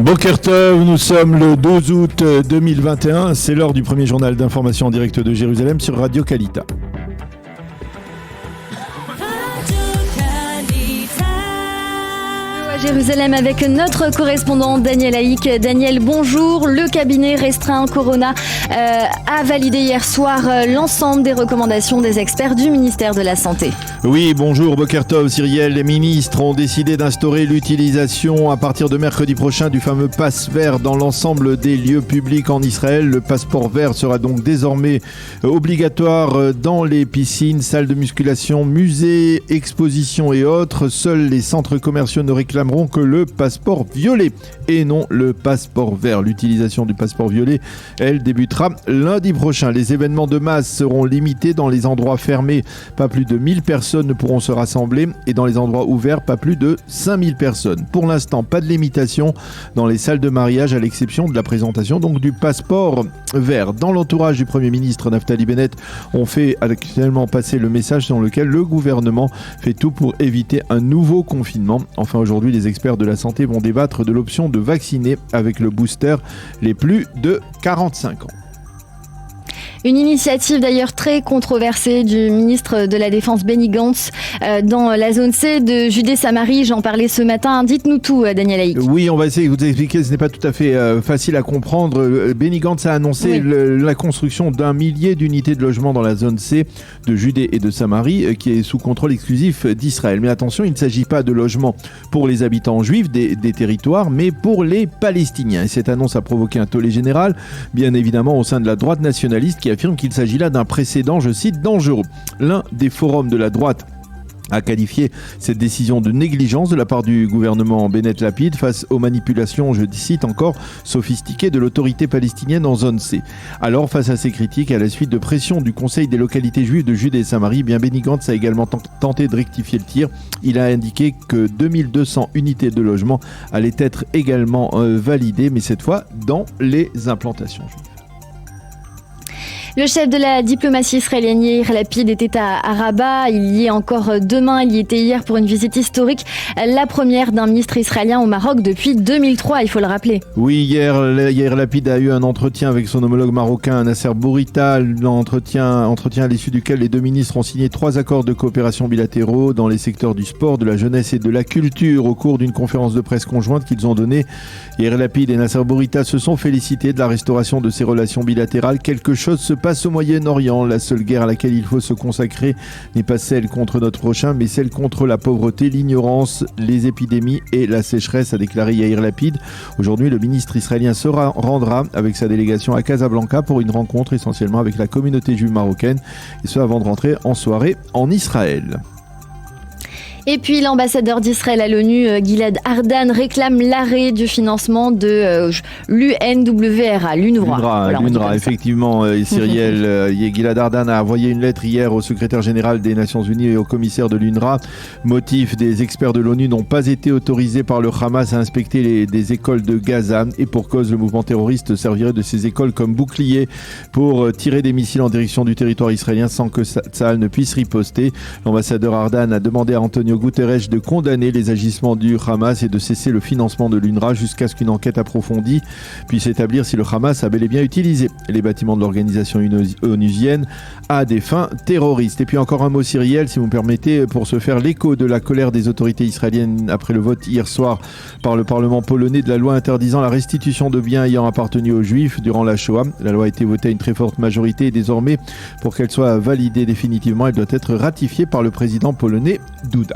Boker Tov, nous sommes le 12 août 2021, c'est l'heure du premier journal d'information en direct de Jérusalem sur Radio Kalita. Jérusalem avec notre correspondant Daniel Haïk. Daniel, bonjour. Le cabinet restreint Corona a validé hier soir l'ensemble des recommandations des experts du ministère de la Santé. Oui, bonjour Boker Tov, Cyrielle. Les ministres ont décidé d'instaurer l'utilisation à partir de mercredi prochain du fameux passe vert dans l'ensemble des lieux publics en Israël. Le passeport vert sera donc désormais obligatoire dans les piscines, salles de musculation, musées, expositions et autres. Seuls les centres commerciaux ne réclament que le passeport violet et non le passeport vert. L'utilisation du passeport violet, elle, débutera lundi prochain. Les événements de masse seront limités dans les endroits fermés. Pas plus de 1000 personnes ne pourront se rassembler et dans les endroits ouverts, pas plus de 5000 personnes. Pour l'instant, pas de limitation dans les salles de mariage à l'exception de la présentation donc du passeport vert. Dans l'entourage du Premier ministre Naftali Bennett, on fait actuellement passer le message selon lequel le gouvernement fait tout pour éviter un nouveau confinement. Enfin, aujourd'hui, les experts de la santé vont débattre de l'option de vacciner avec le booster les plus de 45 ans. Une initiative d'ailleurs très controversée du ministre de la Défense Benny Gantz dans la zone C de Judée-Samarie. J'en parlais ce matin. Dites-nous tout, Daniel Haïk. Oui, on va essayer de vous expliquer. Ce n'est pas tout à fait facile à comprendre. Benny Gantz a annoncé la construction d'1 millier d'unités de logement dans la zone C de Judée et de Samarie qui est sous contrôle exclusif d'Israël. Mais attention, il ne s'agit pas de logements pour les habitants juifs des territoires, mais pour les Palestiniens. Et cette annonce a provoqué un tollé général, bien évidemment au sein de la droite nationaliste qui affirme qu'il s'agit là d'un précédent, je cite, dangereux. L'un des forums de la droite a qualifié cette décision de négligence de la part du gouvernement Bennett-Lapid face aux manipulations, je cite encore, sophistiquées de l'autorité palestinienne en zone C. Alors, face à ces critiques et à la suite de pression du Conseil des localités juives de Judée et Samarie, bien Benny Gantz a également tenté de rectifier le tir. Il a indiqué que 2200 unités de logement allaient être également validées, mais cette fois dans les implantations juives. Le chef de la diplomatie israélienne Yair Lapid était à Rabat. Il y est encore demain. Il y était hier pour une visite historique, la première d'un ministre israélien au Maroc depuis 2003, il faut le rappeler. Oui, hier, Yair Lapid a eu un entretien avec son homologue marocain Nasser Bourita, entretien à l'issue duquel les deux ministres ont signé 3 accords de coopération bilatéraux dans les secteurs du sport, de la jeunesse et de la culture au cours d'une conférence de presse conjointe qu'ils ont donnée. Yair Lapid et Nasser Bourita se sont félicités de la restauration de ces relations bilatérales. Quelque chose se passe au Moyen-Orient. La seule guerre à laquelle il faut se consacrer n'est pas celle contre notre prochain, mais celle contre la pauvreté, l'ignorance, les épidémies et la sécheresse, a déclaré Yair Lapid. Aujourd'hui, le ministre israélien se rendra avec sa délégation à Casablanca pour une rencontre essentiellement avec la communauté juive marocaine, et ce avant de rentrer en soirée en Israël. Et puis l'ambassadeur d'Israël à l'ONU, Gilad Ardan, réclame l'arrêt du financement de l'UNRWA. L'UNRWA, effectivement, Cyrielle. Gilad Ardan a envoyé une lettre hier au secrétaire général des Nations Unies et au commissaire de l'UNRWA. Motif, des experts de l'ONU n'ont pas été autorisés par le Hamas à inspecter des écoles de Gaza, et pour cause, le mouvement terroriste servirait de ces écoles comme bouclier pour tirer des missiles en direction du territoire israélien sans que Tsahal ne puisse riposter. L'ambassadeur Ardan a demandé à Antonio Guterres de condamner les agissements du Hamas et de cesser le financement de l'UNRWA jusqu'à ce qu'une enquête approfondie puisse établir si le Hamas a bel et bien utilisé les bâtiments de l'organisation onusienne à des fins terroristes. Et puis encore un mot, Cyrielle, si vous me permettez, pour se faire l'écho de la colère des autorités israéliennes après le vote hier soir par le Parlement polonais de la loi interdisant la restitution de biens ayant appartenu aux Juifs durant la Shoah. La loi a été votée à une très forte majorité et désormais, pour qu'elle soit validée définitivement, elle doit être ratifiée par le président polonais Duda.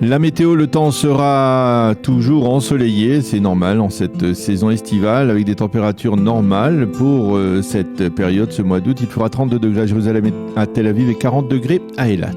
La météo, le temps sera toujours ensoleillé, c'est normal en cette saison estivale, avec des températures normales pour cette période, ce mois d'août. Il fera 32 degrés à Jérusalem et à Tel Aviv et 40 degrés à Eilat.